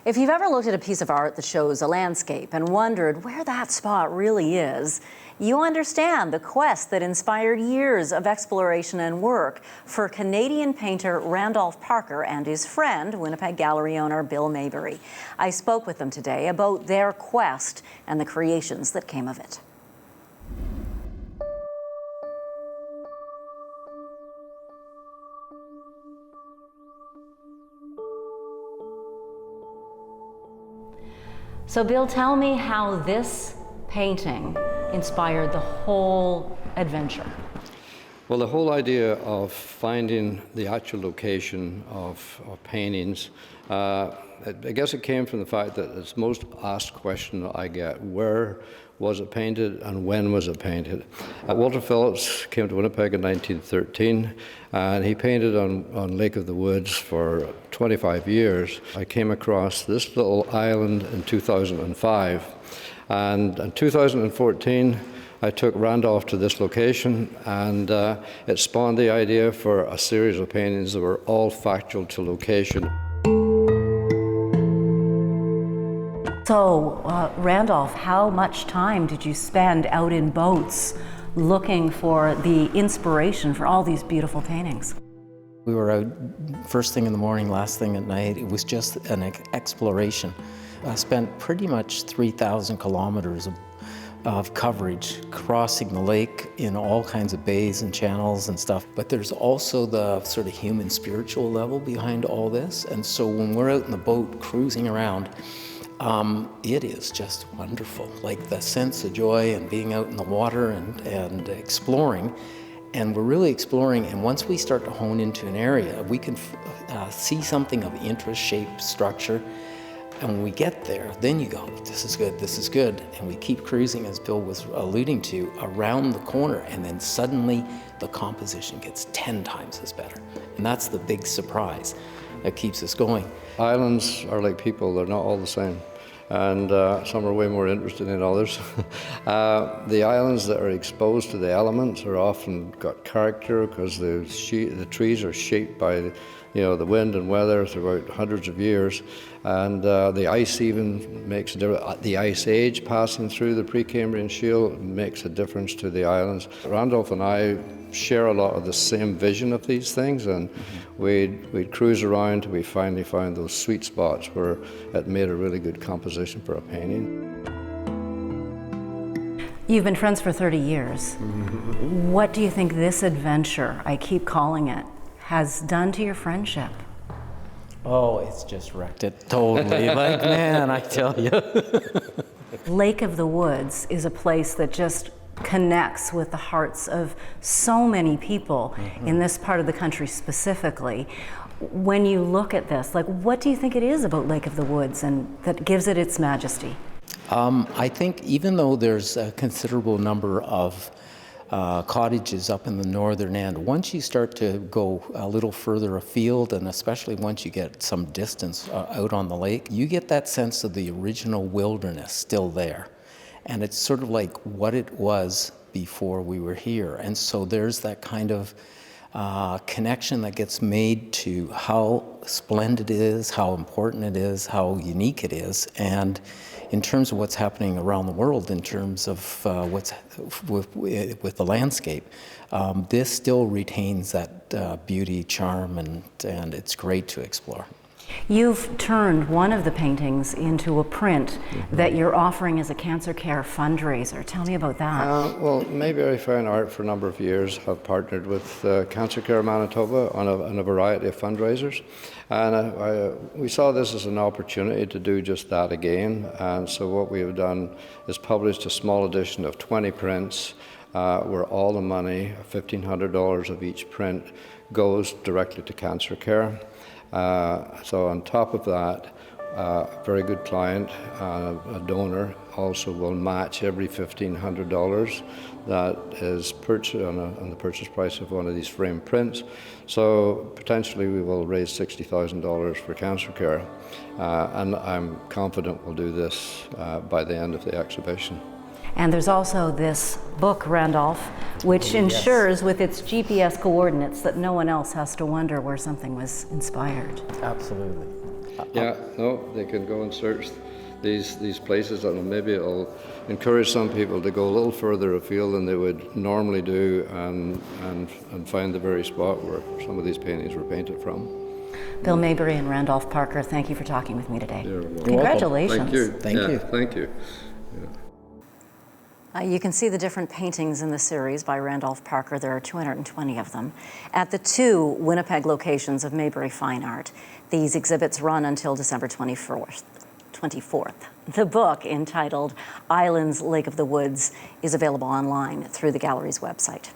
If you've ever looked at a piece of art that shows a landscape and wondered where that spot really is, you understand the quest that inspired years of exploration and work for Canadian painter Randolph Parker and his friend, Winnipeg gallery owner Bill Mayberry. I spoke with them today about their quest and the creations that came of it. So Bill, tell me how this painting inspired the whole adventure. Well, the whole idea of finding the actual location of paintings, I guess it came from the fact that it's the most asked question I get: where was it painted and when was it painted? Walter Phillips came to Winnipeg in 1913 and he painted on Lake of the Woods for 25 years. I came across this little island in 2005, and in 2014 I took Randolph to this location, and it spawned the idea for a series of paintings that were all factual to location. So, Randolph, how much time did you spend out in boats looking for the inspiration for all these beautiful paintings? We were out first thing in the morning, last thing at night. It was just an exploration. I spent pretty much 3,000 kilometers of coverage crossing the lake in all kinds of bays and channels and stuff. But there's also the sort of human spiritual level behind all this. And so when we're out in the boat cruising around, it is just wonderful. Like the sense of joy and being out in the water and exploring. And we're really exploring, and once we start to hone into an area, we can see something of interest, shape, structure. And when we get there, then you go, this is good, this is good. And we keep cruising, as Bill was alluding to, around the corner, and then suddenly the composition gets 10 times as better. And that's the big surprise that keeps us going. Islands are like people, they're not all the same. And some are way more interesting than others. The islands that are exposed to the elements are often got character because the trees are shaped by the wind and weather throughout hundreds of years, and the ice even makes a difference. The ice age passing through the Precambrian Shield makes a difference to the islands. Randolph and I share a lot of the same vision of these things, and we'd cruise around till we finally found those sweet spots where it made a really good composition for a painting. You've been friends for 30 years. What do you think this adventure, I keep calling it, has done to your friendship? Oh, it's just wrecked it totally. Like, man, I tell you. Lake of the Woods is a place that just connects with the hearts of so many people in this part of the country specifically. When you look at this, like, what do you think it is about Lake of the Woods and that gives it its majesty? I think even though there's a considerable number of cottages up in the northern end, once you start to go a little further afield, and especially once you get some distance out on the lake, you get that sense of the original wilderness still there. And it's sort of like what it was before we were here. And so there's that kind of connection that gets made to how splendid it is, how important it is, how unique it is, and in terms of what's happening around the world, in terms of what's with the landscape, this still retains that beauty, charm, and it's great to explore. You've turned one of the paintings into a print that you're offering as a cancer care fundraiser. Tell me about that. Well, Mayberry Fine Art for a number of years have partnered with Cancer Care Manitoba on a variety of fundraisers. And we saw this as an opportunity to do just that again. And so what we have done is published a small edition of 20 prints where all the money, $1,500 of each print, goes directly to cancer care. So on top of that, a very good client, a donor, also will match every $1,500 that is purchased on the purchase price of one of these framed prints. So potentially we will raise $60,000 for cancer care, and I'm confident we'll do this by the end of the exhibition. And there's also this book, Randolph, which ensures with its GPS coordinates that no one else has to wonder where something was inspired. Absolutely. Yeah, no, they can go and search these places, and maybe it'll encourage some people to go a little further afield than they would normally do, and find the very spot where some of these paintings were painted from. Bill Mayberry and Randolph Parker, thank you for talking with me today. You're welcome. Congratulations. Thank you. Thank you. Thank you. You can see the different paintings in the series by Randolph Parker. There are 220 of them at the 2 Winnipeg locations of Mayberry Fine Art. These exhibits run until December 24th. The book, entitled Islands, Lake of the Woods, is available online through the gallery's website.